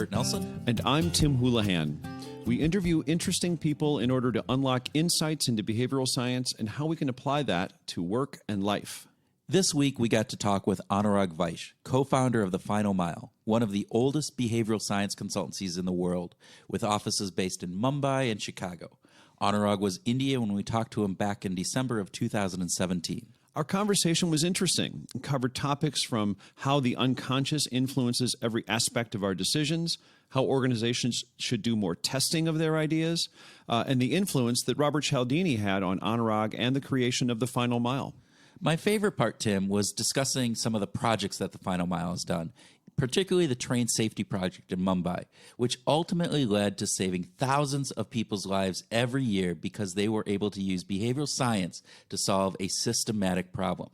Kurt Nelson. And I'm Tim Houlihan. We interview interesting people in order to unlock insights into behavioral science and how we can apply that to work and life. This week, we got to talk with Anurag Vaish, co-founder of TheFinalMile, one of the oldest behavioral science consultancies in the world, with offices based in Mumbai and Chicago. Anurag was India when we talked to him back in December of 2017. Our conversation was interesting and covered topics from how the unconscious influences every aspect of our decisions, how organizations should do more testing of their ideas, and the influence that Robert Cialdini had on Anurag and the creation of TheFinalMile. My favorite part, Tim, was discussing some of the projects that TheFinalMile has done, particularly the train safety project in Mumbai, which ultimately led to saving thousands of people's lives every year because they were able to use behavioral science to solve a systematic problem.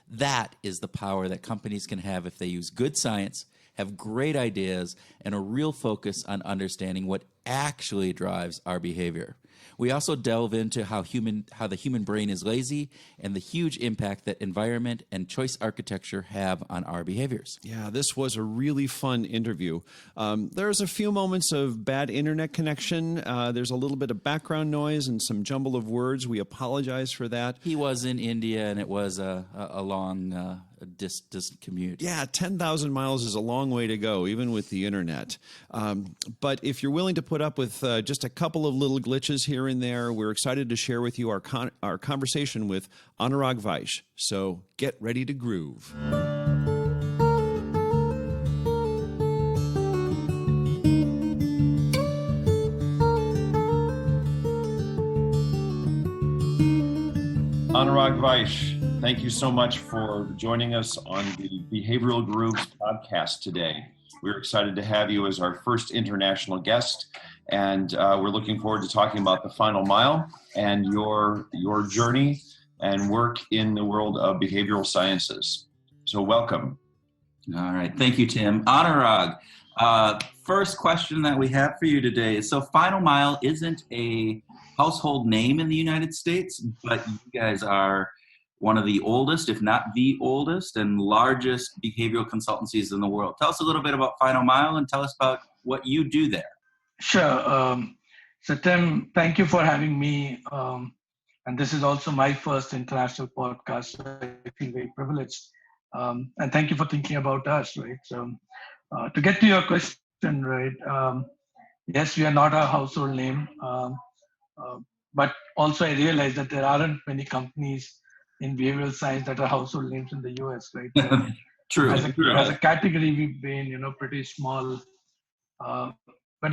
That is the power that companies can have if they use good science, have great ideas, and a real focus on understanding what actually drives our behavior. We also delve into how the human brain is lazy and the huge impact that environment and choice architecture have on our behaviors. Yeah, this was a really fun interview. There's a few moments of bad internet connection. There's a little bit of background noise and some jumble of words. We apologize for that. He was in India, and it was a long distant commute. Yeah, 10,000 miles is a long way to go, even with the internet. But if you're willing to put up with just a couple of little glitches here and there, we're excited to share with you our conversation with Anurag Vaish. So get ready to groove. Anurag Vaish, thank you so much for joining us on the Behavioral Grooves podcast today. We're excited to have you as our first international guest, and we're looking forward to talking about TheFinalMile and your journey and work in the world of behavioral sciences. So welcome. All right. Thank you, Tim. Anurag, first question that we have for you today is, so TheFinalMile isn't a household name in the United States, but you guys are one of the oldest, if not the oldest, and largest behavioral consultancies in the world. Tell us a little bit about TheFinalMile and tell us about what you do there. Sure. So Tim, thank you for having me. And this is also my first international podcast, so I feel very privileged. And thank you for thinking about us, right? So to get to your question, right, yes, we are not a household name, but also I realize that there aren't many companies in behavioral science that are household names in the US, right? So True. As a category, we've been, pretty small. But,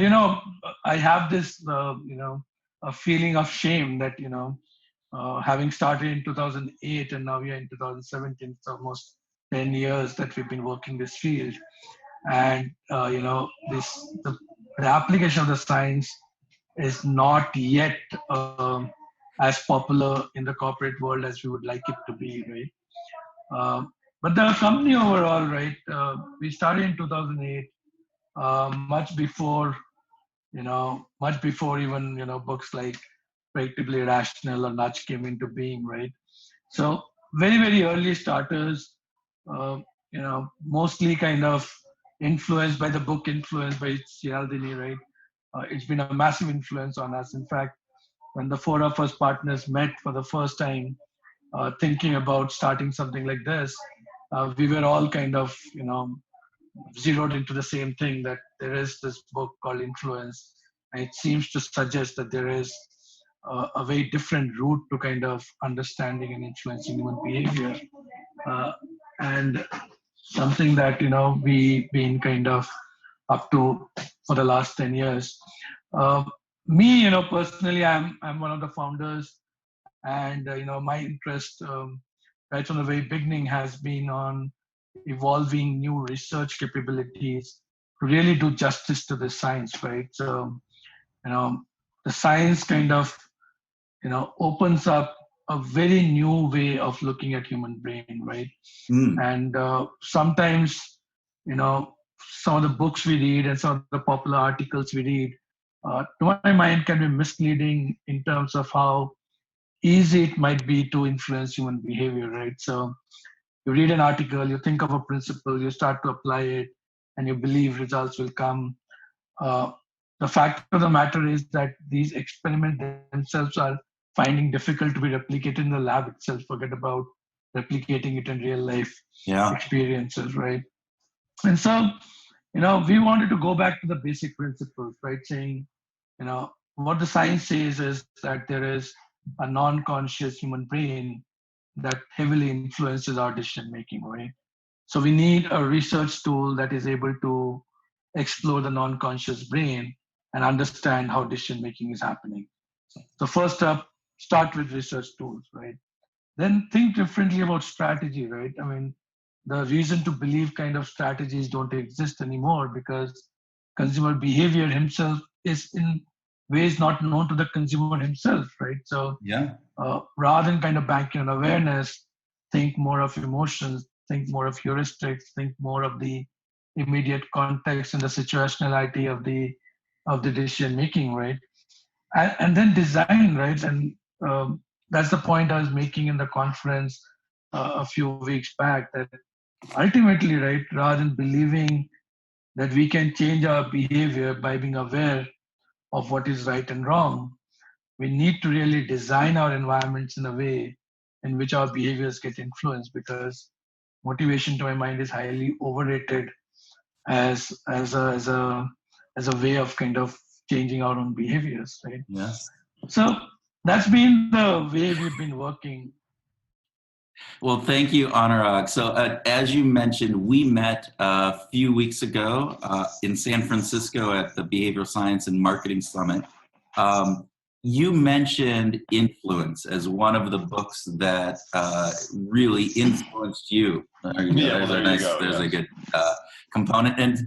I have this, a feeling of shame that, having started in 2008 and now we are in 2017, it's almost 10 years that we've been working this field. And, the application of the science is not yet as popular in the corporate world as we would like it to be, right? But the company overall, right, we started in 2008, much before even, books like Predictably Rational or Nudge came into being, right? So very, very early starters, mostly kind of influenced by the book, influenced by Cialdini, right? It's been a massive influence on us. In fact, when the four of us partners met for the first time, thinking about starting something like this, we were all kind of, zeroed into the same thing, that there is this book called Influence, and it seems to suggest that there is a very different route to kind of understanding and influencing human behavior, and something that we've been kind of up to for the last 10 years. Me, personally, I'm one of the founders, and my interest right from the very beginning has been on evolving new research capabilities to really do justice to the science, right? So, the science kind of, opens up a very new way of looking at human brain, right? And sometimes, some of the books we read and some of the popular articles we read, to my mind, can be misleading in terms of how easy it might be to influence human behavior, right? So you read an article, you think of a principle, you start to apply it, and you believe results will come. Uh, the fact of the matter is that these experiments themselves are finding difficult to be replicated in the lab itself. Forget about replicating it in real life Yeah. experiences, right? And so, we wanted to go back to the basic principles, right? Saying, what the science says is that there is a non-conscious human brain that heavily influences our decision making, right? So we need a research tool that is able to explore the non-conscious brain and understand how decision making is happening. So first up, start with research tools, right? Then think differently about strategy, right? I mean, the reason to believe kind of strategies don't exist anymore because consumer behavior himself is in ways not known to the consumer himself, right? So Yeah. rather than kind of banking on awareness, think more of emotions, think more of heuristics, think more of the immediate context and the situationality of the decision making, right? And then design, right? And that's the point I was making in the conference a few weeks back. That ultimately, right, rather than believing that we can change our behavior by being aware of what is right and wrong, we need to really design our environments in a way in which our behaviors get influenced, because motivation to my mind is highly overrated as a way of kind of changing our own behaviors, right? Yes. So that's been the way we've been working. Well, thank you, Anurag. So, as you mentioned, we met a few weeks ago in San Francisco at the Behavioral Science and Marketing Summit. You mentioned influence as one of the books that really influenced you. There you go. Yeah, well, There's a there you nice, go, there's a yes. good component.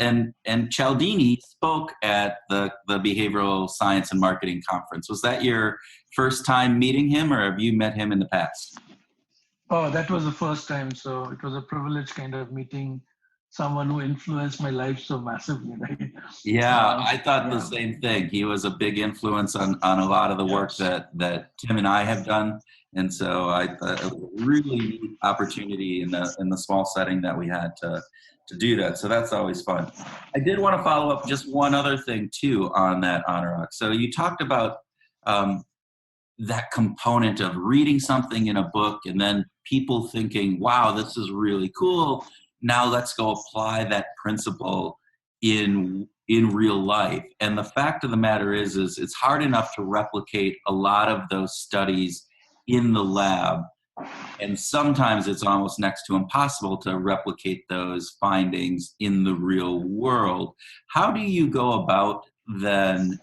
And Cialdini spoke at the Behavioral Science and Marketing Conference. Was that your first time meeting him, or have you met him in the past? Oh, that was the first time. So it was a privilege kind of meeting someone who influenced my life so massively, right? Yeah, I thought the Yeah. same thing. He was a big influence on a lot of the work Yes. that Tim and I have done, and so I thought it was a really neat opportunity in the small setting that we had to do that. So that's always fun. I did want to follow up just one other thing too on that, Anurag. So you talked about um, that component of reading something in a book and then people thinking, wow, this is really cool. Now let's go apply that principle in real life. And the fact of the matter is it's hard enough to replicate a lot of those studies in the lab. And sometimes it's almost next to impossible to replicate those findings in the real world. How do you go about then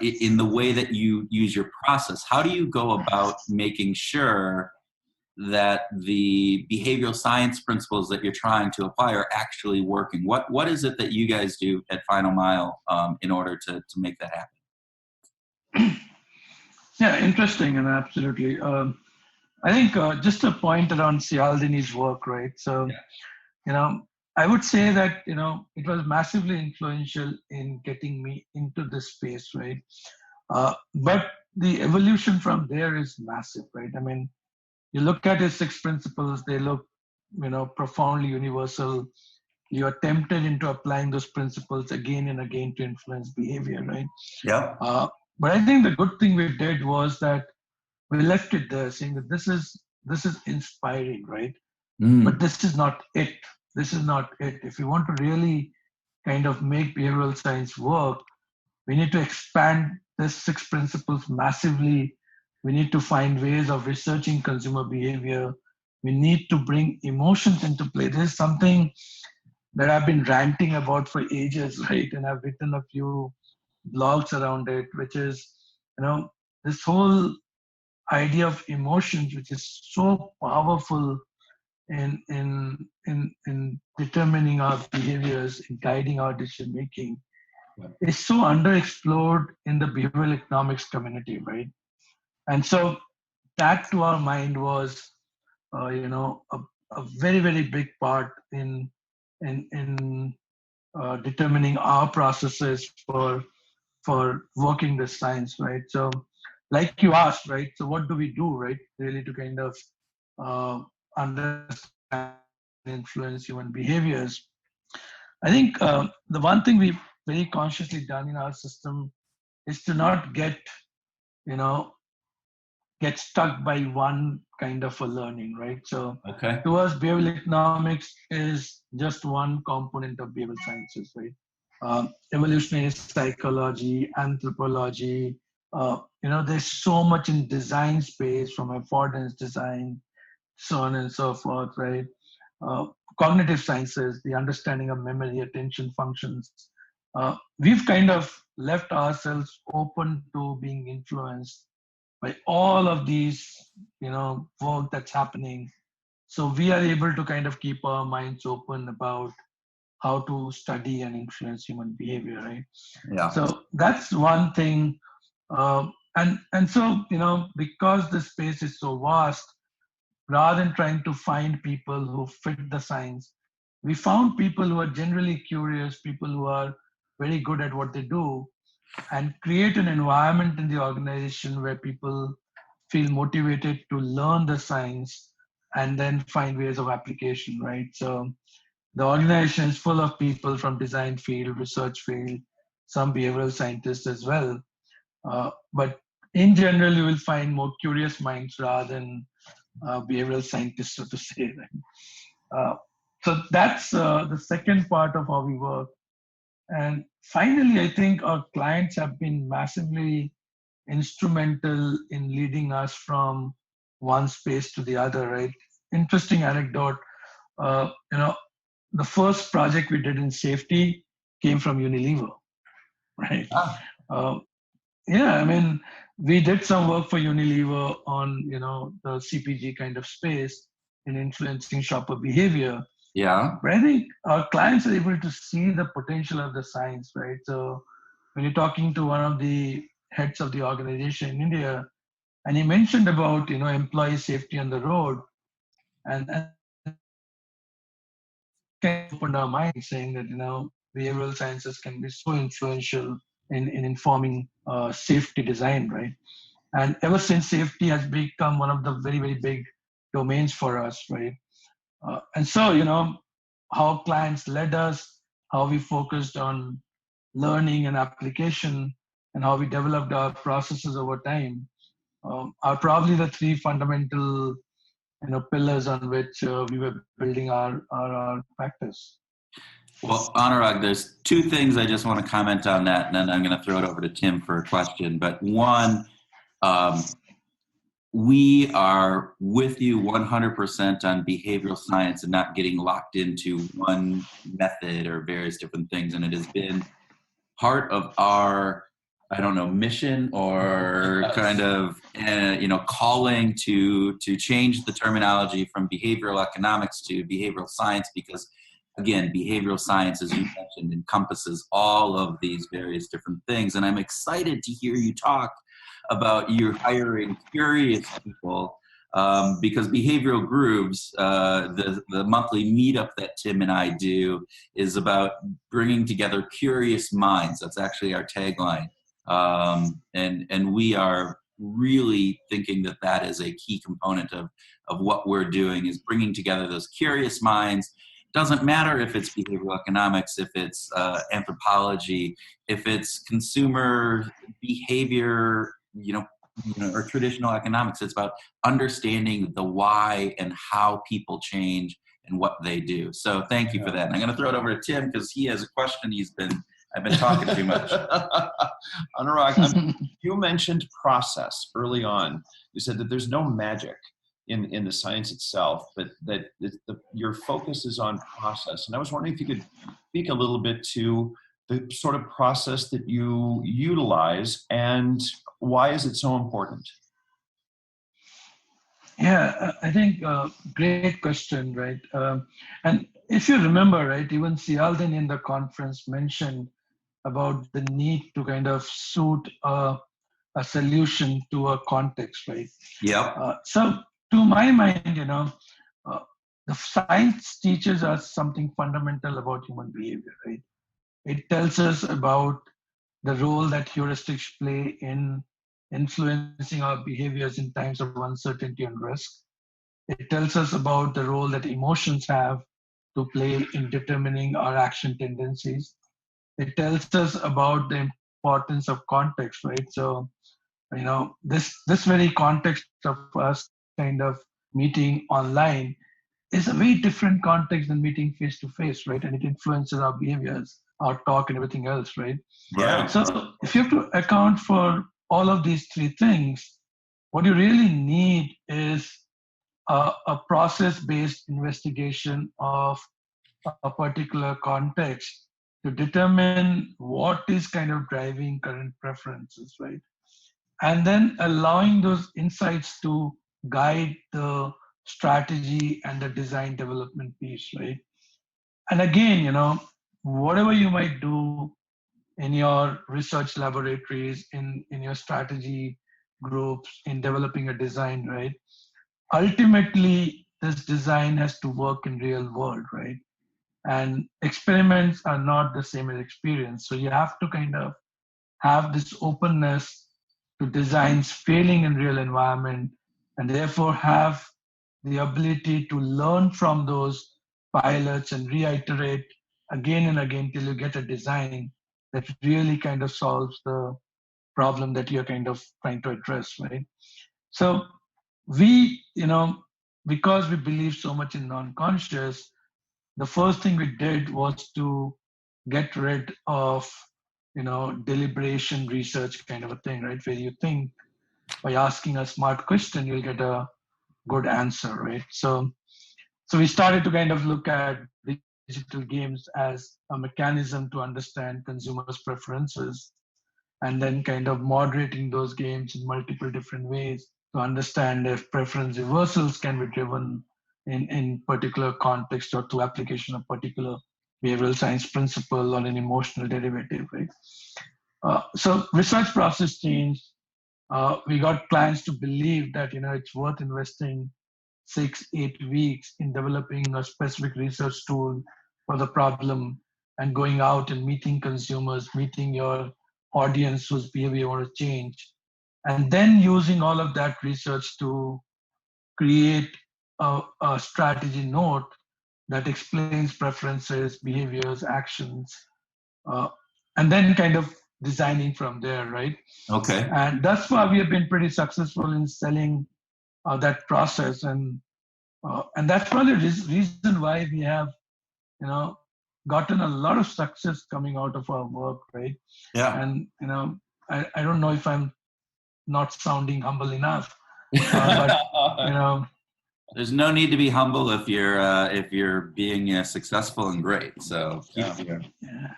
in the way that you use your process? How do you go about making sure that the behavioral science principles that you're trying to apply are actually working? What is it that you guys do at Final Mile in order to make that happen? Yeah, interesting, and absolutely. I think just a point around Cialdini's work, right? So, you know, I would say that, it was massively influential in getting me into this space, right? But the evolution from there is massive, right? I mean, you look at his six principles, they look, profoundly universal. You are tempted into applying those principles again and again to influence behavior, right? Yeah. But I think the good thing we did was that we left it there, saying that this is inspiring, right? But Mm. this is not it. This is not it. If we want to really kind of make behavioral science work, we need to expand these six principles massively. We need to find ways of researching consumer behavior. We need to bring emotions into play. This is something that I've been ranting about for ages, right? And I've written a few blogs around it, which is, this whole idea of emotions, which is so powerful in determining our behaviors, in guiding our decision making, is so underexplored in the behavioral economics community, right? And so that, to our mind, was a very very big part in determining our processes for working the science, right? So, like you asked, right? So, what do we do, right? Really to kind of understand and influence human behaviors. I think the one thing we very consciously done in our system is to not get, you know, get stuck by one kind of a learning, right? So Okay. to us, behavioral economics is just one component of behavioral sciences, right? Evolutionary psychology, anthropology, there's so much in design space from affordance design, so on and so forth, right? Uh, Cognitive sciences, the understanding of memory, attention functions. We've kind of left ourselves open to being influenced by all of these, work that's happening. So we are able to kind of keep our minds open about how to study and influence human behavior, right? Yeah. So that's one thing. And so, because the space is so vast, rather than trying to find people who fit the science, we found people who are generally curious, people who are very good at what they do, and create an environment in the organization where people feel motivated to learn the science and then find ways of application, right? So the organization is full of people from design field, research field, some behavioral scientists as well. But in general, you will find more curious minds rather than behavioral scientists, so to say. Right? So that's the second part of how we work. And finally, I think our clients have been massively instrumental in leading us from one space to the other, right? Interesting anecdote. Uh, you know, the first project we did in safety came from Unilever, right? Ah, Uh, yeah, I mean, we did some work for Unilever on, the CPG kind of space in influencing shopper behavior. yeah. But I think our clients are able to see the potential of the science, right? So when you're talking to one of the heads of the organization in India, and he mentioned about employee safety on the road, and kind of opened our minds, saying that behavioral sciences can be so influential in informing safety design, right? And ever since, safety has become one of the very, very big domains for us, right? And so, how clients led us, how we focused on learning and application, and how we developed our processes over time are probably the three fundamental, pillars on which we were building our practice. Well, Anurag, there's two things I just want to comment on that, and then I'm going to throw it over to Tim for a question. But one, um, we are with you 100% on behavioral science and not getting locked into one method or various different things. And it has been part of our, I don't know, mission or kind of, calling to change the terminology from behavioral economics to behavioral science, because again, behavioral science, as you mentioned, encompasses all of these various different things. And I'm excited to hear you talk about you hiring curious people, because behavioral grooves, the monthly meetup that Tim and I do, is about bringing together curious minds. That's actually our tagline, and we are really thinking that that is a key component of what we're doing, is bringing together those curious minds. Doesn't matter if it's behavioral economics, if it's anthropology, if it's consumer behavior, or traditional economics. It's about understanding the why and how people change and what they do. So thank you for that. And I'm going to throw it over to Tim because he has a question. I've been talking too much. Anurag, you mentioned process early on. You said that there's no magic in the science itself, but that your focus is on process. And I was wondering if you could speak a little bit to the sort of process that you utilize and why is it so important? Yeah, I think great question, right? And if you remember, right, even Cialdini in the conference mentioned about the need to kind of suit a solution to a context, right? Yep. So to my mind, the science teaches us something fundamental about human behavior, right? It tells us about the role that heuristics play in influencing our behaviors in times of uncertainty and risk. It tells us about the role that emotions have to play in determining our action tendencies. it tells us about the importance of context, right? So, this very context of us kind of meeting online is a very different context than meeting face to face, right? And it influences our behaviors, our talk, and everything else, right? Yeah. So if you have to account for all of these three things, what you really need is a process-based investigation of a particular context to determine what is kind of driving current preferences, right? And then allowing those insights to guide the strategy and the design development piece, right? And again, whatever you might do in your research laboratories, in your strategy groups, in developing a design, right? Ultimately, this design has to work in real world, right? And experiments are not the same as experience. So you have to kind of have this openness to designs failing in real environment, and therefore have the ability to learn from those pilots and reiterate again and again till you get a design that really kind of solves the problem that you're kind of trying to address, right? So we, because we believe so much in non-conscious, the first thing we did was to get rid of deliberation research kind of a thing, right, where you think by asking a smart question you'll get a good answer, right? So we started to kind of look at digital games as a mechanism to understand consumers preferences, and then kind of moderating those games in multiple different ways to understand if preference reversals can be driven in particular context or through application of particular behavioral science principle or an emotional derivative, right? So research process changed. We got clients to believe that it's worth investing 6-8 weeks in developing a specific research tool for the problem and going out and meeting consumers, meeting your audience whose behavior you want to change, and then using all of that research to create a strategy note that explains preferences, behaviors, actions, uh, and then kind of designing from there, right? Okay. And thus far, we have been pretty successful in selling that process, and that's probably the reason why we have, gotten a lot of success coming out of our work, right? Yeah. And I don't know if I'm not sounding humble enough, but There's no need to be humble if you're being successful and great. So keep going. yeah.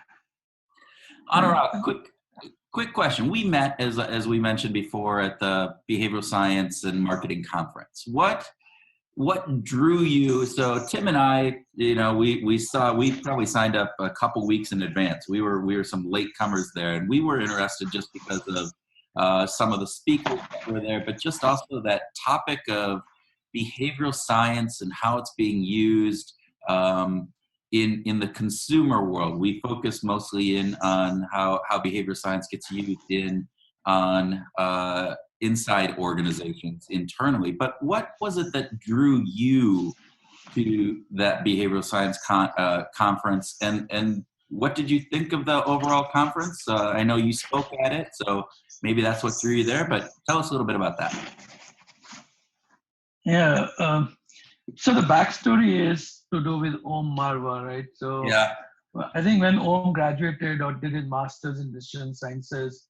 Anurag, quick question. We met as we mentioned before at the Behavioral Science and Marketing Conference. What drew you? So Tim and I, we probably signed up a couple weeks in advance. We were some latecomers there, and we were interested just because of some of the speakers that were there, but just also that topic of behavioral science and how it's being used in the consumer world. We focus mostly on how behavioral science gets used on inside organizations internally. But what was it that drew you to that behavioral science conference, and what did you think of the overall conference? I know you spoke at it, so maybe that's what drew you there, but tell us a little bit about that. Yeah. So the backstory is to do with Om Marwa, right? So Yeah. I think when Om graduated or did his master's in decision sciences,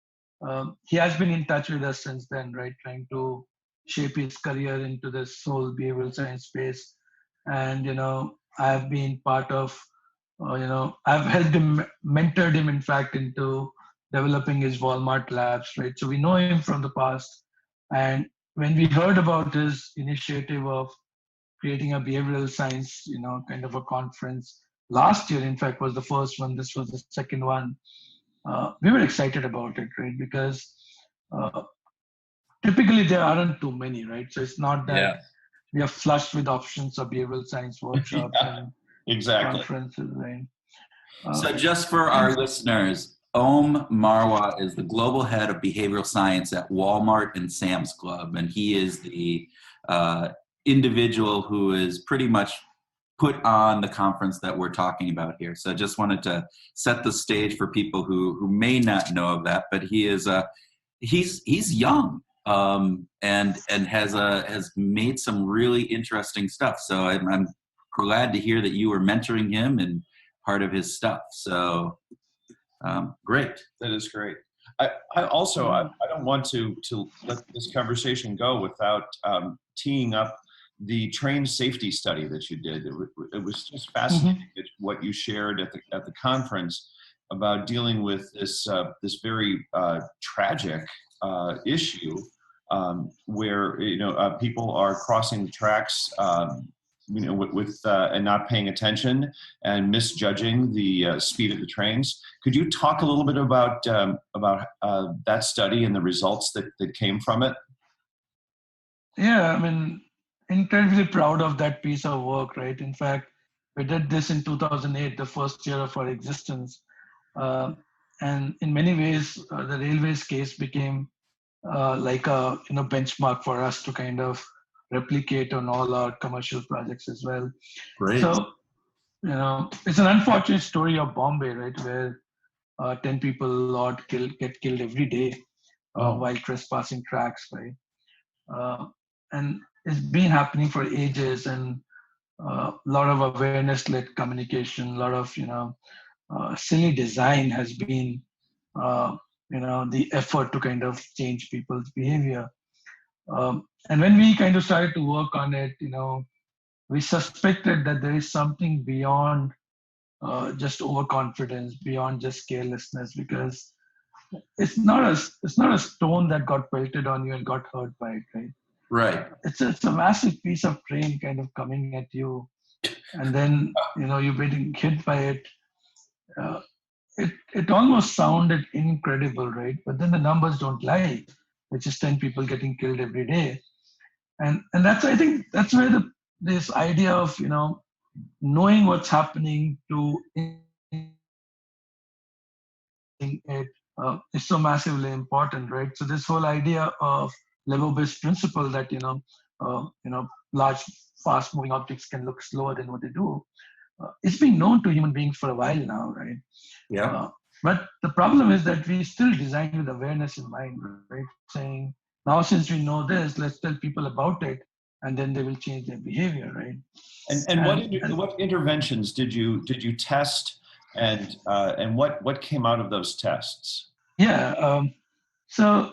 he has been in touch with us since then, right? Trying to shape his career into this whole behavioral science space. And, I've been part of, I've helped him, mentored him, in fact, into developing his Walmart labs, right? So we know him from the past. And when we heard about his initiative of creating a behavioral science, kind of a conference last year, in fact, was the first one. This was the second one. We were excited about it, right? Because typically there aren't too many, right? So it's not that we are flushed with options of behavioral science workshops and exactly. conferences, right? So just for our listeners, Om Marwa is the global head of behavioral science at Walmart and Sam's Club, and he is the individual who is pretty much put on the conference that we're talking about here. So I just wanted to set the stage for people who may not know of that, but he's young, and has made some really interesting stuff. So I'm glad to hear that you were mentoring him and part of his stuff. So great. That is great. I also I don't want to let this conversation go without teeing up the train safety study that you did. It was just fascinating what you shared at the conference about dealing with this very tragic issue where people are crossing the tracks with and not paying attention and misjudging the speed of the trains. Could you talk a little bit about that study and the results that came from it? Yeah, I mean, incredibly proud of that piece of work, right? In fact, we did this in 2008, the first year of our existence. And in many ways, the railways case became like a benchmark for us to kind of replicate on all our commercial projects as well. Great. So, it's an unfortunate story of Bombay, right, where 10 people get killed every day while trespassing tracks, right? And it's been happening for ages, and a lot of awareness-led communication, a lot of silly design has been the effort to kind of change people's behavior. And when we kind of started to work on it, we suspected that there is something beyond just overconfidence, beyond just carelessness, because it's not a stone that got pelted on you and got hurt by it, right? Right. It's a massive piece of train kind of coming at you, and then you're getting hit by it. It almost sounded incredible, right? But then the numbers don't lie, which is 10 people getting killed every day, and I think that's where this idea of knowing what's happening to it is so massively important, right? So this whole idea of level-based principle that large, fast-moving objects can look slower than what they do. It's been known to human beings for a while now, right? Yeah. But the problem is that we still design with awareness in mind, right? Saying, now since we know this, let's tell people about it, and then they will change their behavior, right? And what interventions did you test, and what came out of those tests? Yeah. So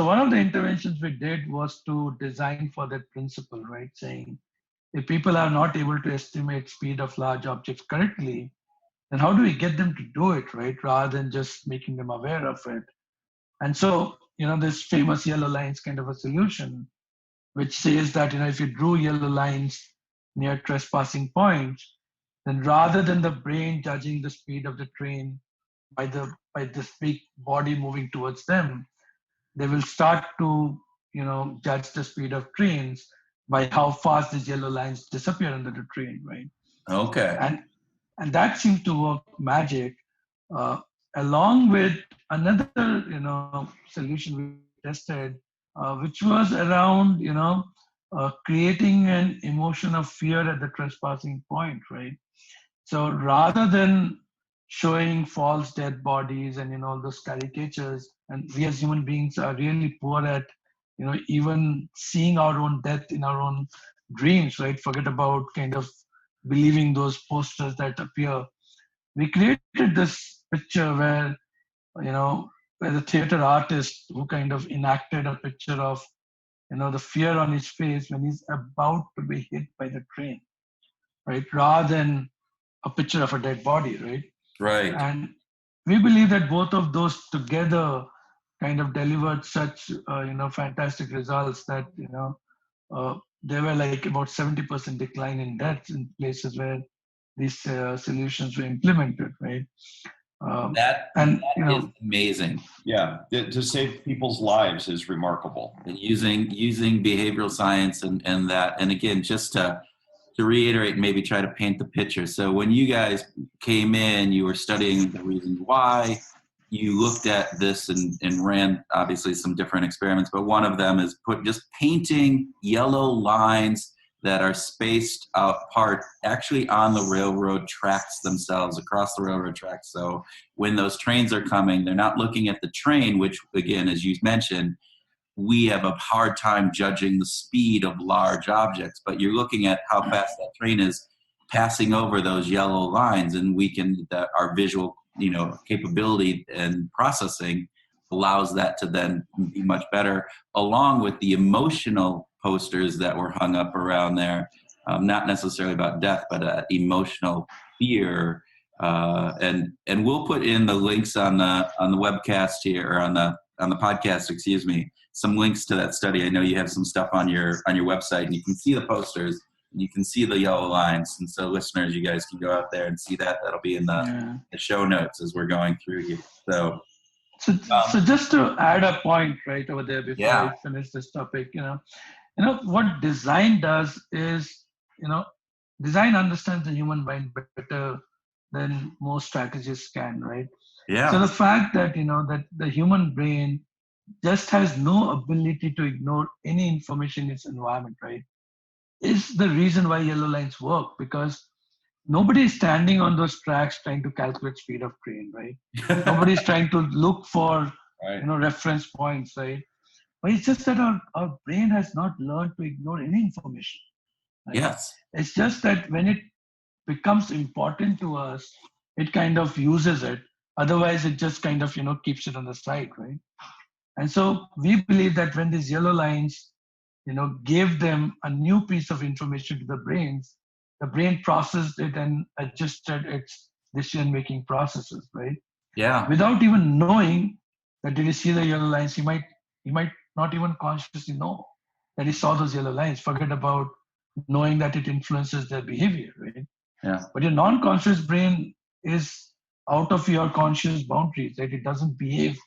one of the interventions we did was to design for that principle, right? Saying, if people are not able to estimate speed of large objects correctly, then how do we get them to do it, right? Rather than just making them aware of it. And so, this famous yellow lines kind of a solution, which says that, if you drew yellow lines near trespassing points, then rather than the brain judging the speed of the train by this big body moving towards them, they will start to, judge the speed of trains by how fast these yellow lines disappear under the train, right? Okay. And that seemed to work magic, along with another, solution we tested, which was around, creating an emotion of fear at the trespassing point, right? So rather than showing false dead bodies and all those caricatures, and we as human beings are really poor at even seeing our own death in our own dreams, right? Forget about kind of believing those posters that appear. We created this picture where where the theater artist who kind of enacted a picture of the fear on his face when he's about to be hit by the train, right? Rather than a picture of a dead body, right? Right. And we believe that both of those together kind of delivered such fantastic results that there were like about 70% decline in deaths in places where these solutions were implemented, right? That is amazing. Yeah, to save people's lives is remarkable. And using behavioral science and that, and again, just to reiterate and maybe try to paint the picture. So when you guys came in, you were studying the reasons why. You looked at this and ran obviously some different experiments, but one of them is just painting yellow lines that are spaced out apart actually on the railroad tracks themselves, across the railroad tracks. So when those trains are coming, they're not looking at the train, which again, as you mentioned, we have a hard time judging the speed of large objects, but you're looking at how fast that train is passing over those yellow lines, and we can, our visual, capability and processing allows that to then be much better, along with the emotional posters that were hung up around there, not necessarily about death, but emotional fear. And we'll put in the links on the webcast here, or on the podcast, excuse me, some links to that study. I know you have some stuff on your website, and you can see the posters, and you can see the yellow lines. And so listeners, you guys can go out there and see that. That'll be in the show notes as we're going through here. So just to add a point right over there before I finish this topic, what design does is, design understands the human mind better than most strategists can, right? Yeah. So the fact that, that the human brain just has no ability to ignore any information in its environment, right, is the reason why yellow lines work, because nobody is standing on those tracks trying to calculate speed of train, right? Nobody is trying to look for, reference points, right? But it's just that our brain has not learned to ignore any information. Right? Yes. It's just that when it becomes important to us, it kind of uses it. Otherwise, it just kind of, keeps it on the side, right? And so we believe that when these yellow lines, gave them a new piece of information to the brain processed it and adjusted its decision-making processes, right? Yeah. Without even knowing that did he see the yellow lines, he might not even consciously know that he saw those yellow lines. Forget about knowing that it influences their behavior, right? Yeah. But your non-conscious brain is out of your conscious boundaries, right? It doesn't behave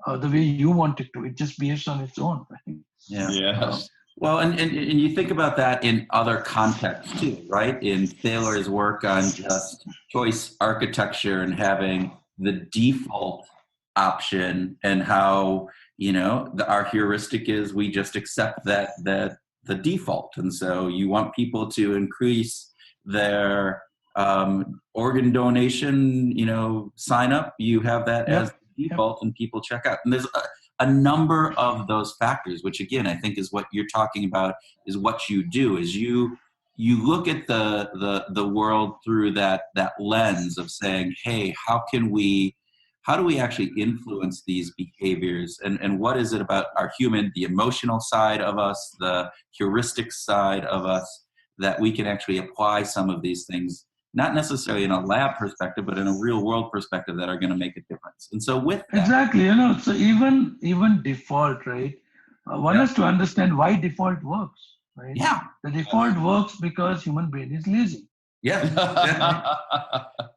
the way you want it to. It just behaves on its own, right? Yeah. Yes. Well, and you think about that in other contexts too, right? In Thaler's work on just choice architecture and having the default option, and how, our heuristic is we just accept that the default. And so you want people to increase their organ donation, sign up, you have that as default, and people check out. And there's a number of those factors, which again, I think is what you're talking about, is what you do, is you look at the world through that lens of saying, hey, how do we actually influence these behaviors, and what is it about our the emotional side of us, the heuristic side of us, that we can actually apply some of these things, not necessarily in a lab perspective, but in a real world perspective, that are going to make a difference. And so with that, exactly, so even default, right? One has to understand why default works, right? Yeah. The default works because human brain is lazy. Yeah.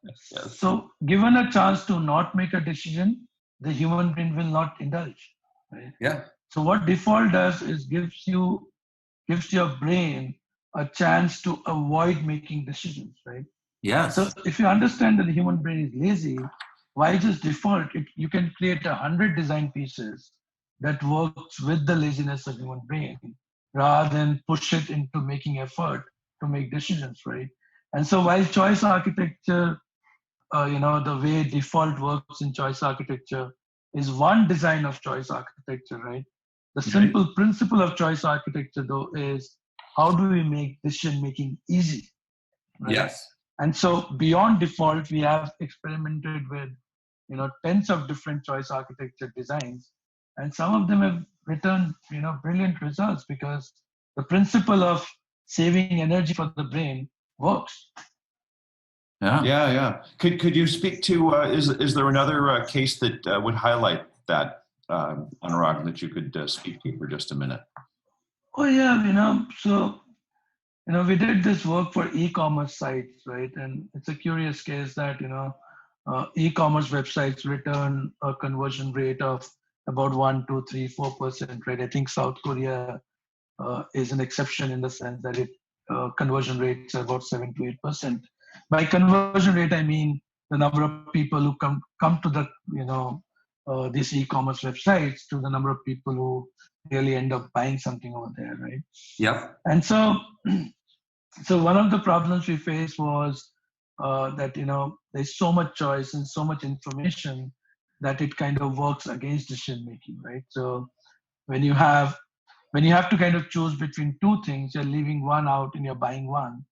Yes. So given a chance to not make a decision, the human brain will not indulge, right? Yeah. So what default does is gives your brain a chance to avoid making decisions, right? Yes. So if you understand that the human brain is lazy, why just default? You can create 100 design pieces that works with the laziness of human brain, rather than push it into making effort to make decisions, right? And so while choice architecture, the way default works in choice architecture is one design of choice architecture, right? The simple principle of choice architecture, though, is how do we make decision making easy? Right? Yes. And so beyond default, we have experimented with, tens of different choice architecture designs, and some of them have returned, brilliant results, because the principle of saving energy for the brain works. Yeah. Could you speak to is there another case that would highlight that, Anurag, that you could speak to for just a minute? Oh yeah, so we did this work for e-commerce sites, right? And it's a curious case that e-commerce websites return a conversion rate of about 1, 2, 3, 4%, right? I think South Korea is an exception in the sense that it conversion rates are about 7 to 8%. By conversion rate, I mean the number of people who come to the these e-commerce websites to the number of people who really end up buying something over there, right? Yep. And so So one of the problems we faced was that there's so much choice and so much information that it kind of works against decision making, right? So when you have to kind of choose between two things, you're leaving one out and you're buying one,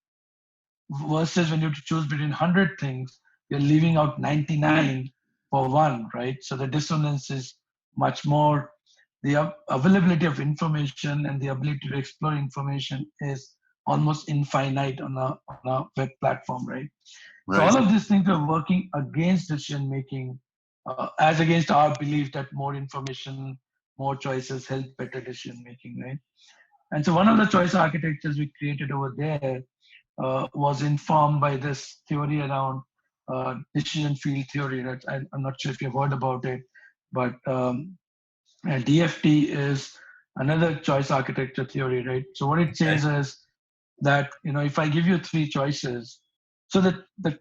versus when you have to choose between 100 things, you're leaving out 99 for one, right? So the dissonance is much more. The availability of information and the ability to explore information is almost infinite on a web platform, right? So Right. all of these things are working against decision making, as against our belief that more information, more choices help better decision making, right? And so one of the choice architectures we created over there was informed by this theory around decision field theory. That I'm not sure if you've heard about it, but DFT is another choice architecture theory, right? So what it says is that if I give you three choices, so that the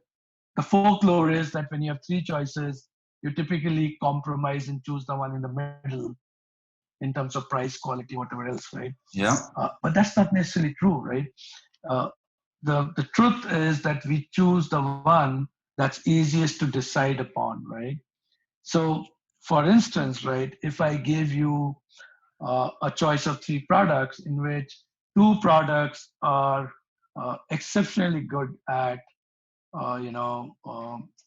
folklore is that when you have three choices, you typically compromise and choose the one in the middle in terms of price, quality, whatever else, right? Yeah. But that's not necessarily true, right? Uh, the truth is that we choose the one that's easiest to decide upon, right? So, for instance, right, if I gave you a choice of three products in which two products are exceptionally good at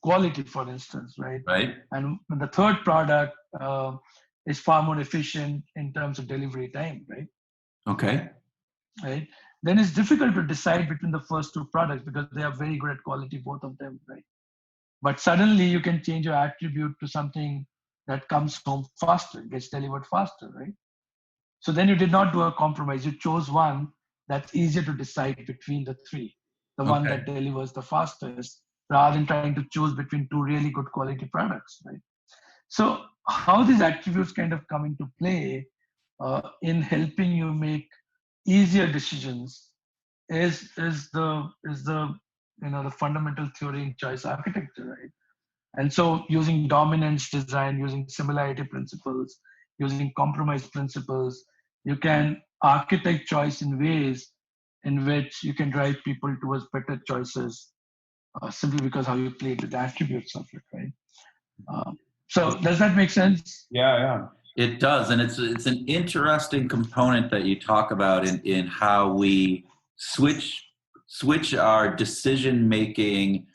quality, for instance, right? Right. And the third product is far more efficient in terms of delivery time, right? Okay. Right? Then it's difficult to decide between the first two products because they are very good at quality, both of them, right? But suddenly you can change your attribute to something that comes home faster, gets delivered faster, right? So then you did not do a compromise. You chose one that's easier to decide between the three, the one Okay. that delivers the fastest, rather than trying to choose between two really good quality products, right? So how these attributes kind of come into play in helping you make easier decisions is the the fundamental theory in choice architecture, right? And so using dominance design, using similarity principles, using compromise principles, you can architect choice in ways in which you can drive people towards better choices simply because how you played with the attributes of it, right? So does that make sense? Yeah, yeah. It does, and it's an interesting component that you talk about in how we switch our decision making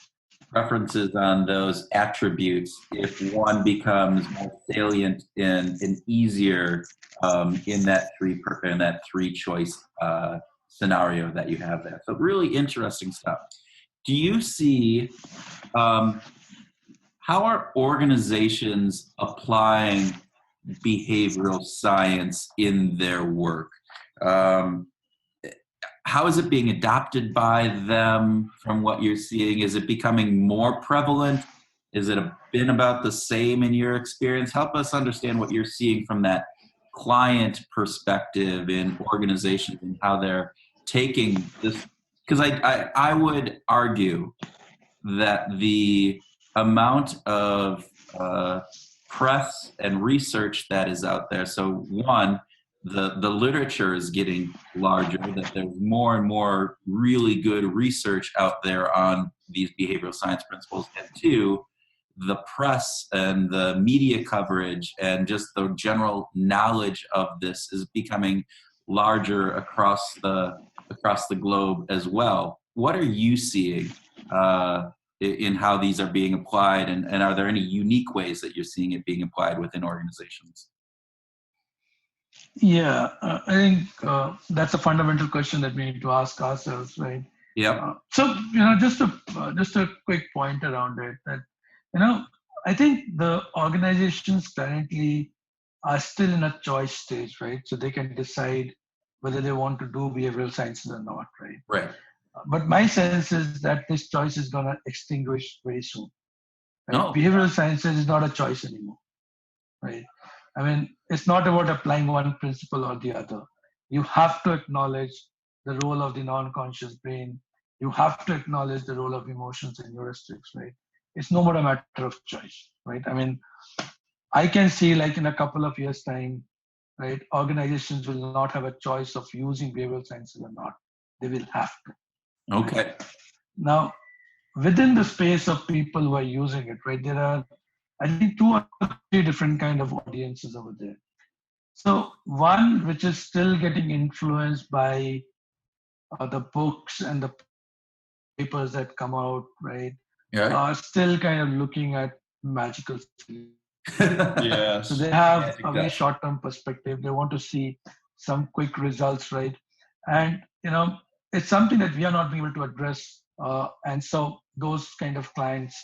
preferences on those attributes if one becomes more salient and easier in that three choice scenario that you have there. So really interesting stuff. Do you see how are organizations applying behavioral science in their work? Um, how is it being adopted by them from what you're seeing? Is it becoming more prevalent? Is it been about the same in your experience? Help us understand what you're seeing from that client perspective in organizations and how they're taking this. Because I would argue that the amount of press and research that is out there. So one, the literature is getting larger, that there's more and more really good research out there on these behavioral science principles. And two, the press and the media coverage and just the general knowledge of this is becoming larger across the globe as well. What are you seeing in how these are being applied, and are there any unique ways that you're seeing it being applied within organizations? Yeah, I think that's a fundamental question that we need to ask ourselves, right? Yep. So just a quick point around it that I think the organizations currently are still in a choice stage, right? So they can decide whether they want to do behavioral sciences or not, right? Right. But my sense is that this choice is going to extinguish very soon. Right? No. Behavioral sciences is not a choice anymore, right? I mean, it's not about applying one principle or the other. You have to acknowledge the role of the non-conscious brain. You have to acknowledge the role of emotions and heuristics, right? It's no more a matter of choice, right? I mean, I can see like in a couple of years' time, right, organizations will not have a choice of using behavioral sciences or not. they will have to. Okay. Now, within the space of people who are using it, right, there are, I think, 2 or 3 different kind of audiences over there. So one which is still getting influenced by the books and the papers that come out, right, Yeah. are still kind of looking at magical solutions. Yes. So they have Magic a very dust. short-term perspective. They want to see some quick results, right? And it's something that we are not being able to address. And so those kind of clients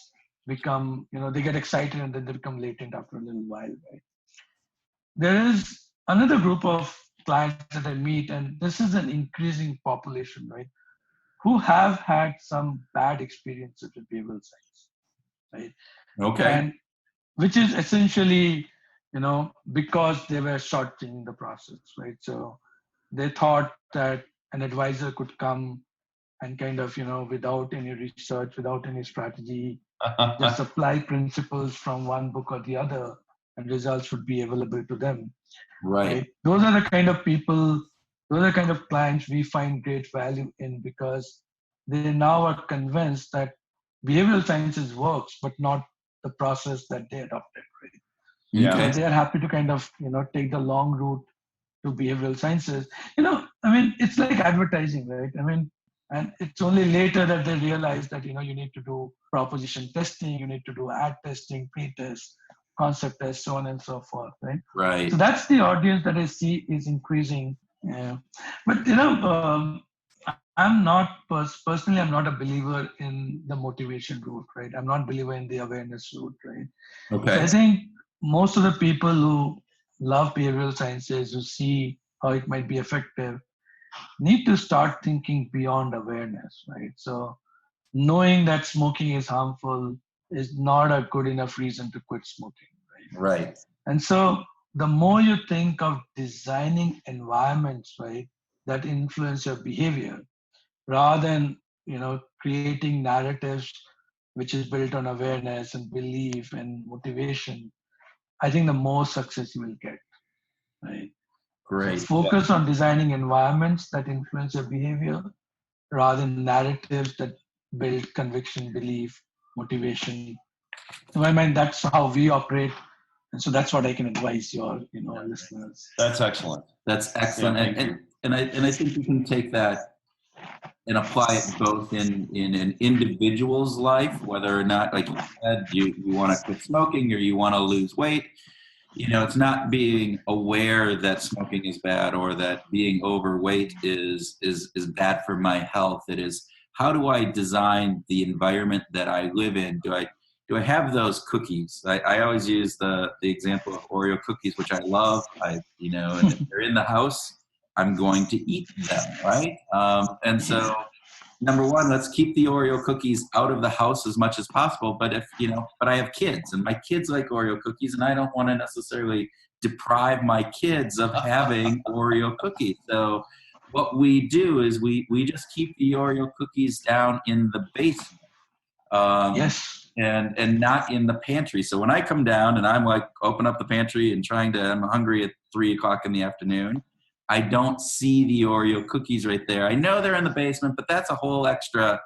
become, they get excited and then they become latent after a little while, right? There is another group of clients that I meet, and this is an increasing population, right, who have had some bad experiences with behavioral science, right? Okay. And which is essentially, because they were shortchanging the process, right? So they thought that an advisor could come and kind of, without any research, without any strategy, just apply principles from one book or the other, and results would be available to them. Right. Those are the kind of people, those are the kind of clients we find great value in, because they now are convinced that behavioral sciences works, but not the process that they adopted, right? Yeah. So Okay. they are happy to kind of, take the long route to behavioral sciences. It's like advertising, right? And it's only later that they realize that, you need to do proposition testing, you need to do ad testing, pre-test, concept test, so on and so forth, right? Right. So that's the audience that I see is increasing. Yeah. But, personally, I'm not a believer in the motivation route, right? I'm not a believer in the awareness route, right? So Okay. I think most of the people who love behavioral sciences, who see how it might be effective, need to start thinking beyond awareness, right? So knowing that smoking is harmful is not a good enough reason to quit smoking, right? Right. And so the more you think of designing environments, right, that influence your behavior, rather than, creating narratives which is built on awareness and belief and motivation, I think the more success you will get, right? So Great. focus on designing environments that influence your behavior rather than narratives that build conviction, belief, motivation. In my mind, that's how we operate. And so that's what I can advise your, listeners. That's excellent. That's Yeah, excellent. thank you. And I think you can take that and apply it both in an individual's life, whether or not, like you said, you want to quit smoking or you want to lose weight. It's not being aware that smoking is bad or that being overweight is bad for my health. It is, how do I design the environment that I live in? Do I have those cookies? I always use the example of Oreo cookies, which I love. And if they're in the house, I'm going to eat them, right? And so, number one, let's keep the Oreo cookies out of the house as much as possible. But but I have kids, and my kids like Oreo cookies, and I don't want to necessarily deprive my kids of having Oreo cookies. So what we do is we just keep the Oreo cookies down in the basement. Yes. And not in the pantry. So when I come down and I'm like, open up the pantry and I'm hungry at 3:00 in the afternoon, I don't see the Oreo cookies right there. I know they're in the basement, but that's a whole extra,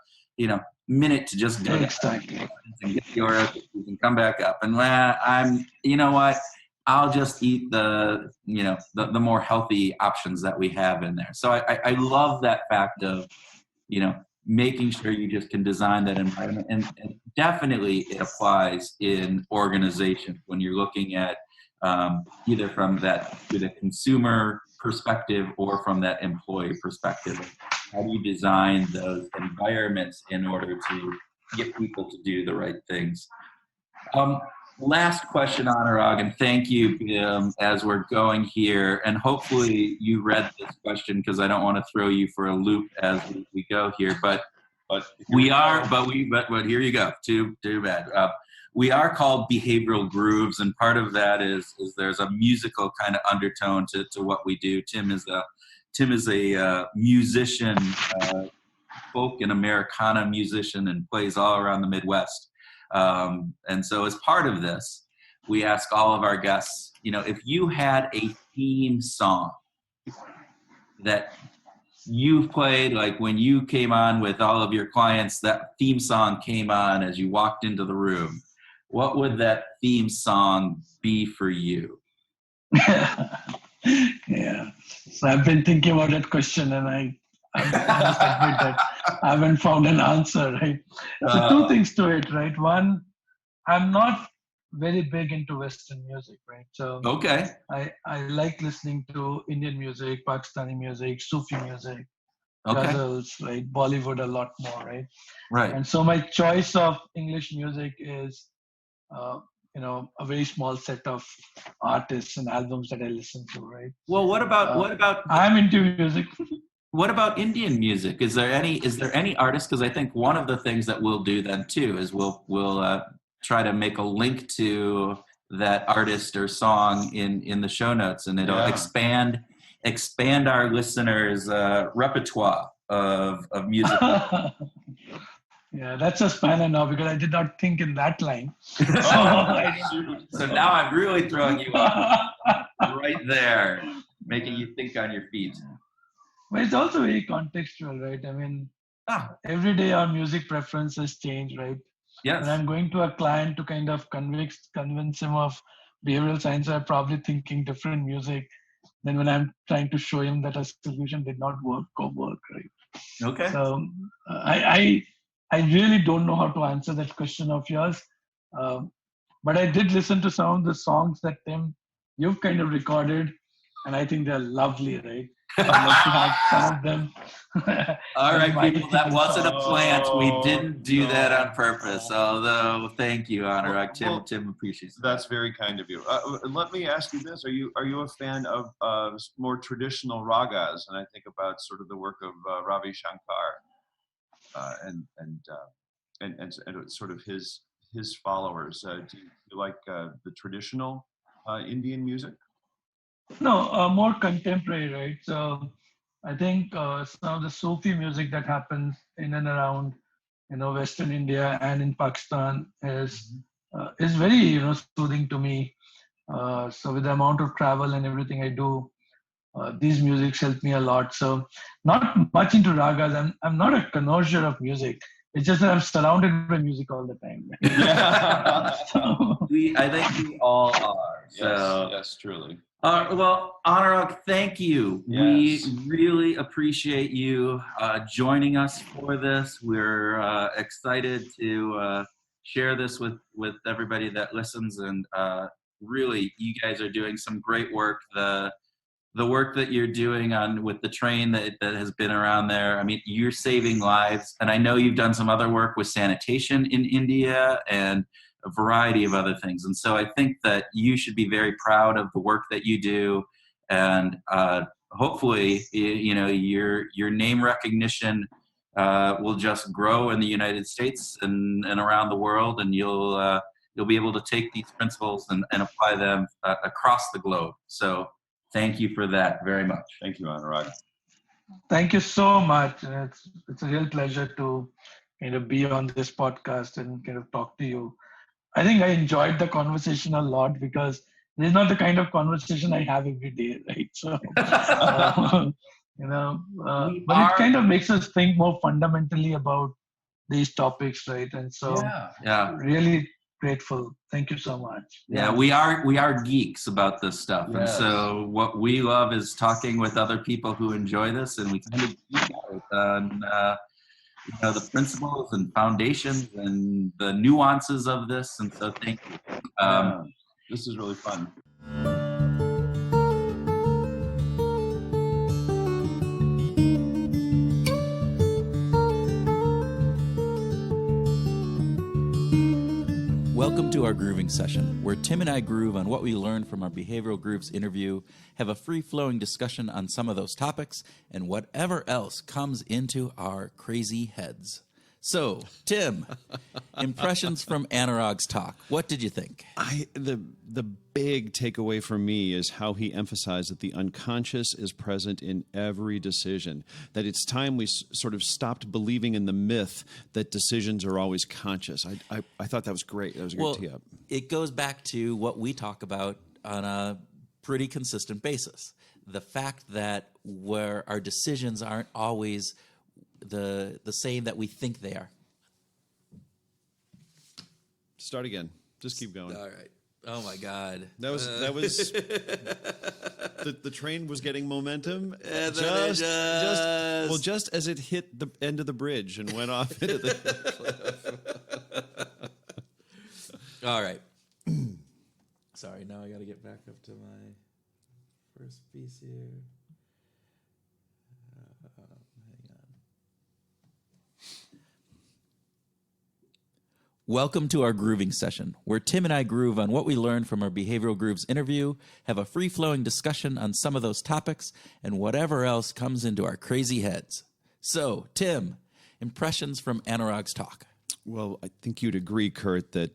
minute to just go Exactly. and get the Oreo cookies and come back up. And I'll just eat the more healthy options that we have in there. So I love that fact of, making sure you just can design that environment. And definitely it applies in organizations when you're looking at either from the consumer perspective or from that employee perspective. How do you design those environments in order to get people to do the right things? Last question, Anurag, and thank you as we're going here. And hopefully you read this question because I don't want to throw you for a loop as we go here. But here you go. Too bad. We are called behavioral grooves, and part of that is there's a musical kind of undertone to what we do. Tim is a musician, folk and Americana musician, and plays all around the Midwest. And so as part of this, we ask all of our guests, if you had a theme song that you've played, like when you came on with all of your clients, that theme song came on as you walked into the room. What would that theme song be for you? Yeah. So I've been thinking about that question, and I must admit that I haven't found an answer, right? So two things to it, right? One, I'm not very big into Western music, right? So Okay. I like listening to Indian music, Pakistani music, Sufi music, Okay. ghazals, right? Bollywood a lot more, right? Right. And so my choice of English music is, uh, a very small set of artists and albums that I listen to, right? Well, what about I'm into music. what about Indian music? Is there any artist? Because I think one of the things that we'll do then too is we'll try to make a link to that artist or song in the show notes, and it'll expand our listeners' repertoire of music. Yeah, that's a spanner now because I did not think in that line. So now I'm really throwing you up right there, making you think on your feet. But it's also very contextual, right? I mean, every day our music preferences change, right? Yes. When I'm going to a client to kind of convince him of behavioral science, I'm probably thinking different music than when I'm trying to show him that a solution did not work, right? Okay. So I really don't know how to answer that question of yours. But I did listen to some of the songs that Tim, you've kind of recorded, and I think they're lovely, right? I'd love to have some of them. All right, people, that wasn't a plant. We didn't do that on purpose. Although, thank you, Anurag. Tim appreciates that. That's very kind of you. Let me ask you this: Are you a fan of more traditional ragas? And I think about sort of the work of Ravi Shankar and sort of his followers. Do you like the traditional Indian music? No, more contemporary, right? So I think some of the Sufi music that happens in and around, Western India and in Pakistan is very, soothing to me. So with the amount of travel and everything I do, these musics help me a lot. So not much into ragas. I'm not a connoisseur of music. It's just that I'm surrounded by music all the time. I think we all are. So. Yes, truly. Well, Anurag, thank you. Yes. We really appreciate you joining us for this. We're excited to share this with everybody that listens, and really, you guys are doing some great work. The work that you're doing with the train that has been around there, I mean, you're saving lives. And I know you've done some other work with sanitation in India and a variety of other things. And so I think that you should be very proud of the work that you do. And hopefully, your name recognition will just grow in the United States and around the world. And you'll be able to take these principles and apply them across the globe. So thank you for that very much. Thank you, Anurag. Thank you so much. It's a real pleasure to kind of be on this podcast and kind of talk to you. I think I enjoyed the conversation a lot because this is not the kind of conversation I have every day, right? So, but it kind of makes us think more fundamentally about these topics, right? And so, really grateful. Thank you so much. Yeah, we are geeks about this stuff. Yes. And so what we love is talking with other people who enjoy this, and we kind of geek out on the principles and foundations and the nuances of this. And so thank you. This is really fun. Welcome to our grooving session, where Tim and I groove on what we learned from our Behavioral Grooves interview, have a free-flowing discussion on some of those topics, and whatever else comes into our crazy heads. So, Tim, impressions from Anurag's talk. What did you think? The big takeaway for me is how he emphasized that the unconscious is present in every decision, that it's time we sort of stopped believing in the myth that decisions are always conscious. I thought that was great. That was a great tee-up. It goes back to what we talk about on a pretty consistent basis, the fact that where our decisions aren't always the same that we think they are. Start again. Just keep going. All right. Oh my God. That was the train was getting momentum. And Just as it hit the end of the bridge and went off into the cliff. All right. Sorry, now I got to get back up to my first piece here. Hang on. Welcome to our grooving session, where Tim and I groove on what we learned from our Behavioral Grooves interview, have a free-flowing discussion on some of those topics, and whatever else comes into our crazy heads. So, Tim, impressions from Anurag's talk. Well, I think you'd agree, Kurt, that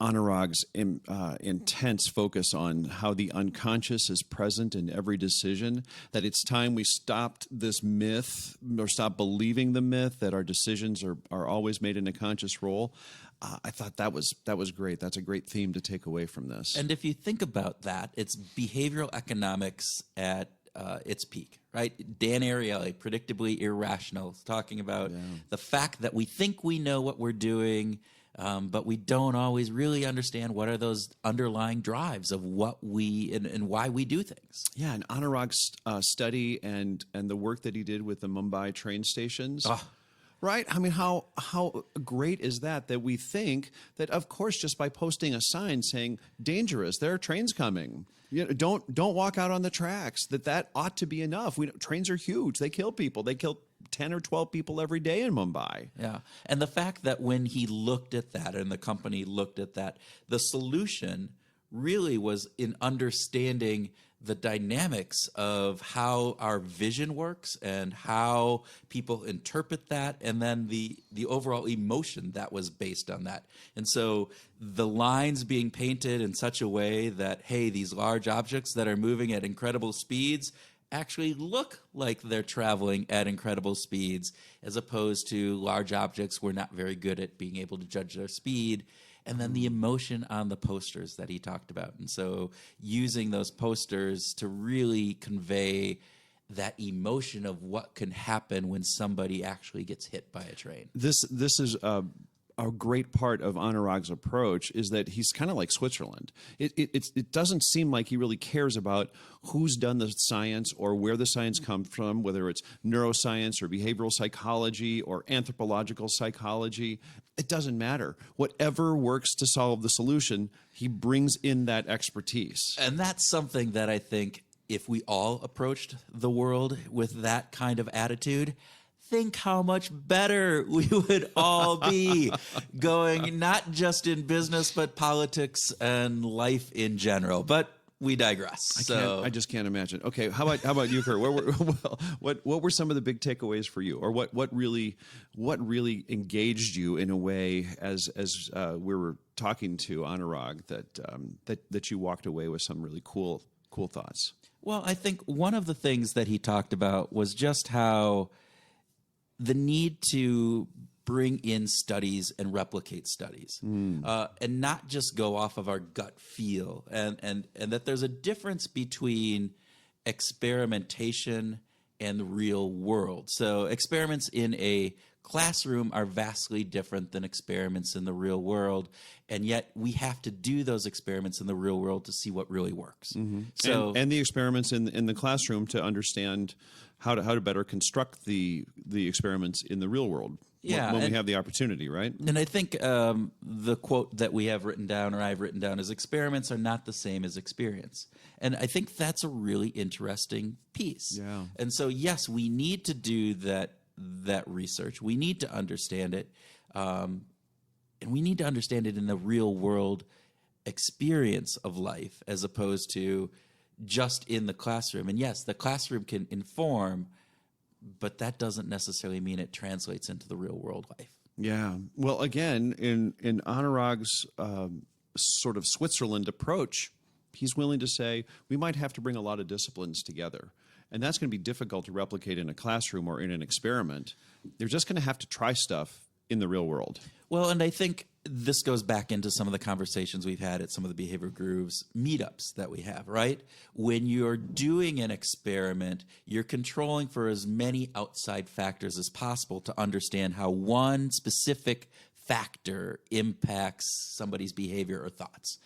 Anurag's intense focus on how the unconscious is present in every decision, that it's time we stopped this myth or stopped believing the myth that our decisions are always made in a conscious role. I thought that was great. That's a great theme to take away from this. And if you think about that, it's behavioral economics at its peak, right? Dan Ariely, predictably irrational, talking about the fact that we think we know what we're doing, but we don't always really understand what are those underlying drives of what we and why we do things. Yeah, and Anurag's study and the work that he did with the Mumbai train stations. Right? I mean, how great is that we think that, of course, just by posting a sign saying dangerous, there are trains coming. Don't walk out on the tracks. That ought to be enough. Trains are huge. They kill people. They kill 10 or 12 people every day in Mumbai. Yeah. And the fact that when he looked at that and the company looked at that, the solution really was in understanding the dynamics of how our vision works and how people interpret that, and then the overall emotion that was based on that. And so the lines being painted in such a way that, hey, these large objects that are moving at incredible speeds actually look like they're traveling at incredible speeds, as opposed to large objects we're not very good at being able to judge their speed. And then the emotion on the posters that he talked about. And so using those posters to really convey that emotion of what can happen when somebody actually gets hit by a train. This is a great part of Anurag's approach, is that he's kind of like Switzerland. It doesn't seem like he really cares about who's done the science or where the science comes from, whether it's neuroscience or behavioral psychology or anthropological psychology. It doesn't matter. Whatever works to solve the solution, he brings in that expertise. And that's something that I think if we all approached the world with that kind of attitude, think how much better we would all be going, not just in business, but politics and life in general. But we digress. I just can't imagine. Okay, how about you, Kurt? What were some of the big takeaways for you, or what really engaged you in a way as we were talking to Anurag that you walked away with some really cool thoughts? Well, I think one of the things that he talked about was just how the need to bring in studies and replicate studies, and not just go off of our gut feel, and that there's a difference between experimentation and the real world. So experiments in a classroom are vastly different than experiments in the real world, and yet we have to do those experiments in the real world to see what really works. Mm-hmm. So and the experiments in the classroom to understand how to better construct the experiments in the real world. Yeah, when we have the opportunity, right? And I think the quote that we have written down, or I've written down, is experiments are not the same as experience. And I think that's a really interesting piece. Yeah. And so, yes, we need to do that research. We need to understand it. And we need to understand it in the real world experience of life, as opposed to just in the classroom. And yes, the classroom can inform, but that doesn't necessarily mean it translates into the real world life. Yeah. Well, again, in Anurag's sort of Switzerland approach, he's willing to say we might have to bring a lot of disciplines together. And that's going to be difficult to replicate in a classroom or in an experiment. They're just going to have to try stuff in the real world. Well, and I think this goes back into some of the conversations we've had at some of the Behavior Grooves meetups that we have, right? When you're doing an experiment, you're controlling for as many outside factors as possible to understand how one specific factor impacts somebody's behavior or thoughts.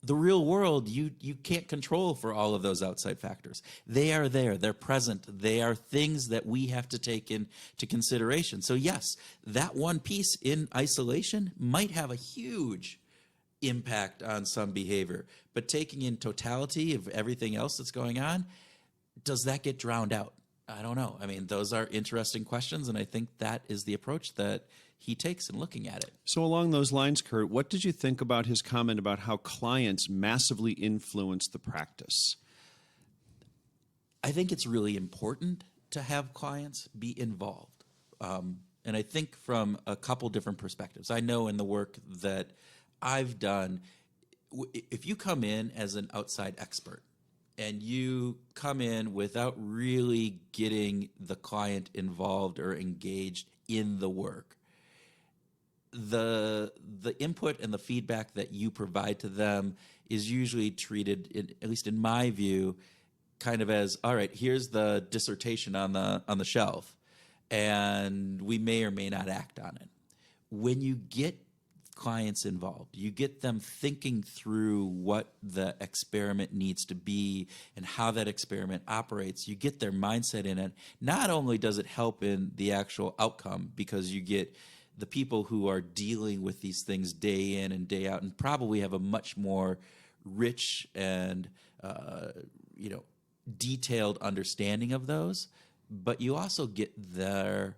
The real world, you can't control for all of those outside factors. They are there. They're present. They are things that we have to take into consideration. So yes, that one piece in isolation might have a huge impact on some behavior, but taking in totality of everything else that's going on, does that get drowned out? I don't know. I mean, those are interesting questions, and I think that is the approach that he takes in looking at it. So along those lines, Kurt, what did you think about his comment about how clients massively influence the practice? I think it's really important to have clients be involved. And I think from a couple different perspectives. I know in the work that I've done, if you come in as an outside expert and you come in without really getting the client involved or engaged in the work, the input and the feedback that you provide to them is usually treated, at least in my view, kind of as, all right, here's the dissertation on the shelf, and we may or may not act on it. When you get clients involved, you get them thinking through what the experiment needs to be and how that experiment operates, you get their mindset in it. Not only does it help in the actual outcome, because you get the people who are dealing with these things day in and day out and probably have a much more rich and detailed understanding of those, but you also get their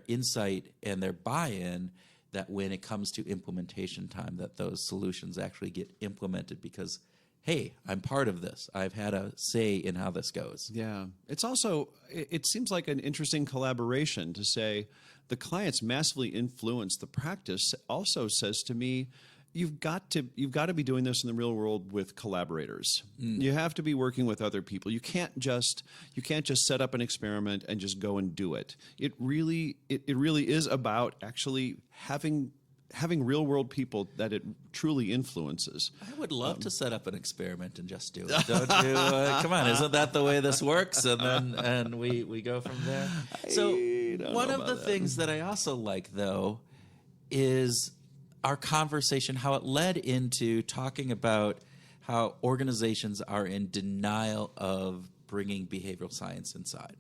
insight and their buy-in that when it comes to implementation time, that those solutions actually get implemented because, hey, I'm part of this. I've had a say in how this goes. Yeah. It's also, it seems like an interesting collaboration to say the clients massively influence the practice also says to me, you've got to be doing this in the real world with collaborators. You have to be working with other people. You can't just set up an experiment and just go and do it. It really is about actually having real world people that it truly influences. I would love to set up an experiment and just do it. Don't you? Come on, isn't that the way this works? And we go from there. So one of the things that I also like, though, is our conversation, how it led into talking about how organizations are in denial of bringing behavioral science inside.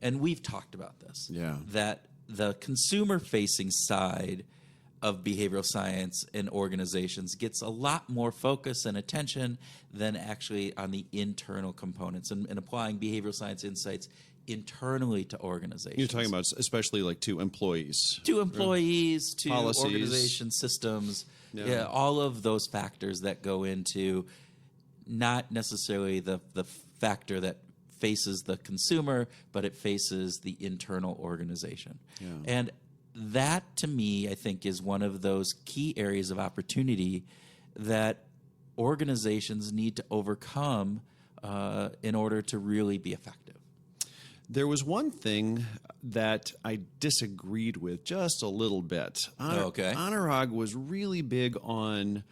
And we've talked about this. Yeah. That the consumer-facing side of behavioral science in organizations gets a lot more focus and attention than actually on the internal components and applying behavioral science insights internally to organizations. You're talking about especially like to employees. To employees, to policies, organization systems, yeah, all of those factors that go into not necessarily the factor that faces the consumer, but it faces the internal organization. Yeah. And that, to me, I think is one of those key areas of opportunity that organizations need to overcome in order to really be effective. There was one thing that I disagreed with just a little bit. Okay. Anurag was really big on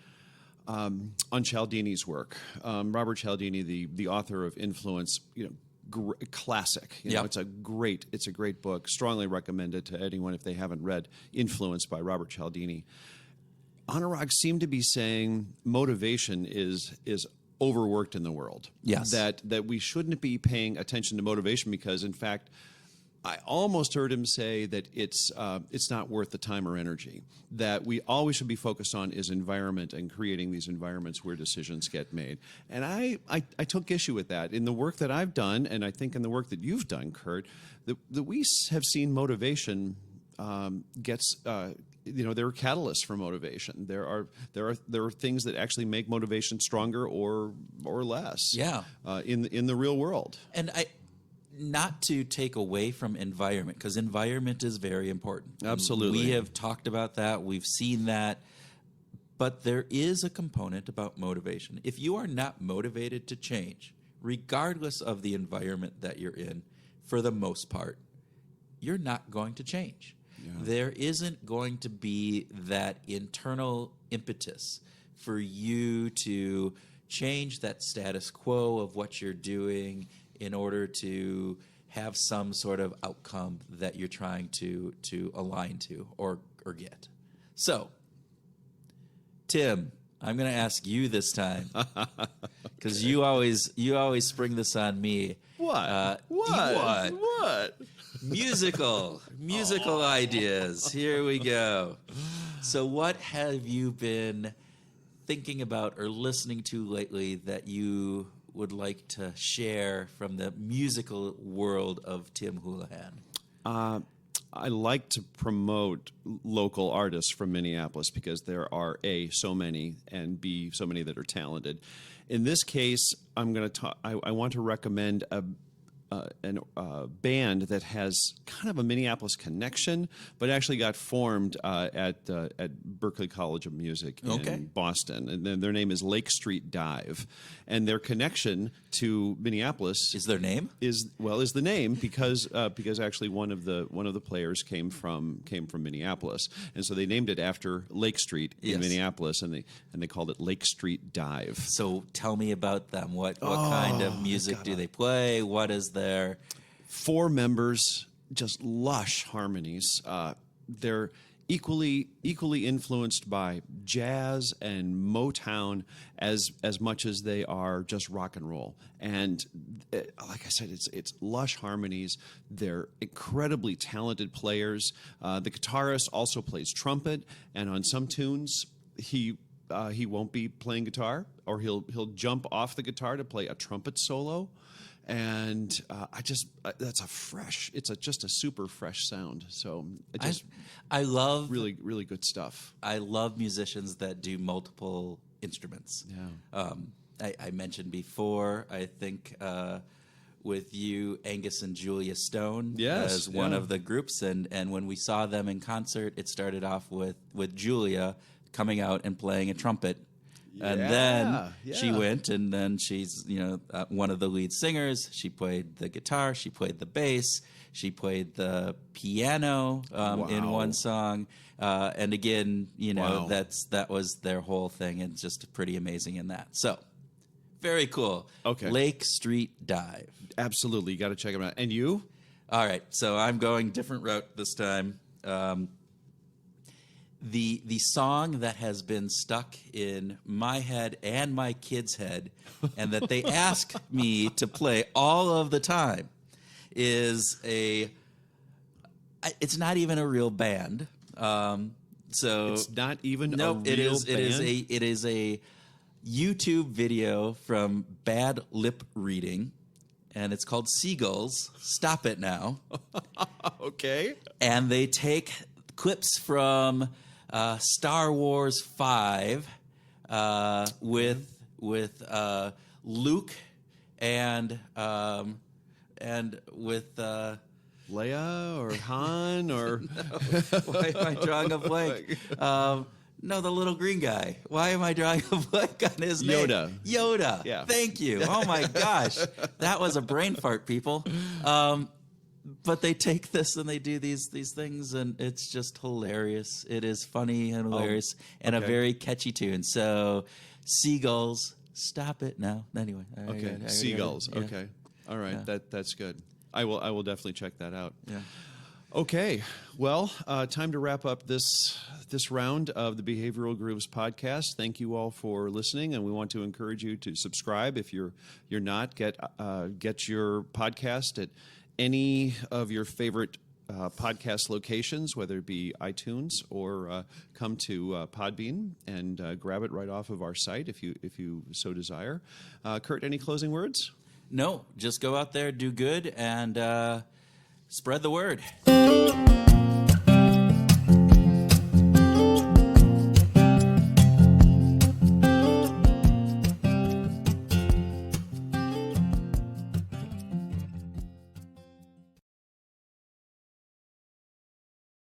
Cialdini's work. Robert Cialdini, the author of Influence, classic. Yep. It's a great book. Strongly recommend it to anyone if they haven't read Influence by Robert Cialdini. Anurag seemed to be saying motivation is overworked in the world. Yes. That we shouldn't be paying attention to motivation because, in fact, I almost heard him say that it's not worth the time or energy. That we always should be focused on is environment and creating these environments where decisions get made. And I took issue with that. In the work that I've done, and I think in the work that you've done, Kurt, that we have seen motivation gets there are catalysts for motivation. There are things that actually make motivation stronger or less. Yeah. In the real world. And not to take away from environment, because environment is very important. Absolutely. We have talked about that. We've seen that. But there is a component about motivation. If you are not motivated to change, regardless of the environment that you're in, for the most part, you're not going to change. there isn't going to be that internal impetus for you to change that status quo of what you're doing in order to have some sort of outcome that you're trying to align to or get. So, Tim, I'm going to ask you this time because you always spring this on me. What? What? Musical ideas. Here we go. So, what have you been thinking about or listening to lately that you would like to share from the musical world of Tim Houlihan? I like to promote local artists from Minneapolis because there are A, so many, and B, so many that are talented. In this case, I'm going to talk. I want to recommend a band that has kind of a Minneapolis connection, but actually got formed at Berklee College of Music in Boston. And then their name is Lake Street Dive, and their connection to Minneapolis is their name is the name because actually one of the players came from Minneapolis, and so they named it after Lake Street in Minneapolis, and they called it Lake Street Dive. So tell me about them. What kind of music do they play? What is their 4 members? Just lush harmonies. They're equally influenced by jazz and Motown as much as they are just rock and roll. And like I said, it's lush harmonies. They're incredibly talented players. The guitarist also plays trumpet, and on some tunes he won't be playing guitar, or he'll jump off the guitar to play a trumpet solo. And it's just a super fresh sound. So I love really, really good stuff. I love musicians that do multiple instruments. Yeah. I mentioned before, I think with you, Angus and Julia Stone as one of the groups. And when we saw them in concert, it started off with Julia coming out and playing a trumpet. And then she went, and then she's one of the lead singers. She played the guitar, she played the bass, she played the piano in one song, and again, that was their whole thing, and just pretty amazing in that. So, very cool. Okay, Lake Street Dive. Absolutely, you got to check them out. And you? All right, so I'm going different route this time. The song that has been stuck in my head and my kids' head, and that they ask me to play all of the time, is it's not even a real band. So it's not even a real band? It is a YouTube video from Bad Lip Reading, and it's called Seagulls. Stop It Now. Okay. And they take clips from Star Wars 5 with Luke and with Leia or Han or why am I drawing a blank? No, the little green guy. Why am I drawing a blank on his name? Yoda. Yeah. Thank you. Oh my gosh, that was a brain fart, people. But they take this and they do these things, and it's just hilarious. It is funny and hilarious, and a very catchy tune. So, Seagulls, Stop It Now. Anyway, okay, Seagulls. Okay, all right, that's good. I will definitely check that out. Yeah. Okay, well, time to wrap up this round of the Behavioral Grooves podcast. Thank you all for listening, and we want to encourage you to subscribe if you're not. Get your podcast at any of your favorite podcast locations, whether it be iTunes or come to Podbean and grab it right off of our site if you so desire. Kurt, any closing words? No, just go out there, do good, and spread the word.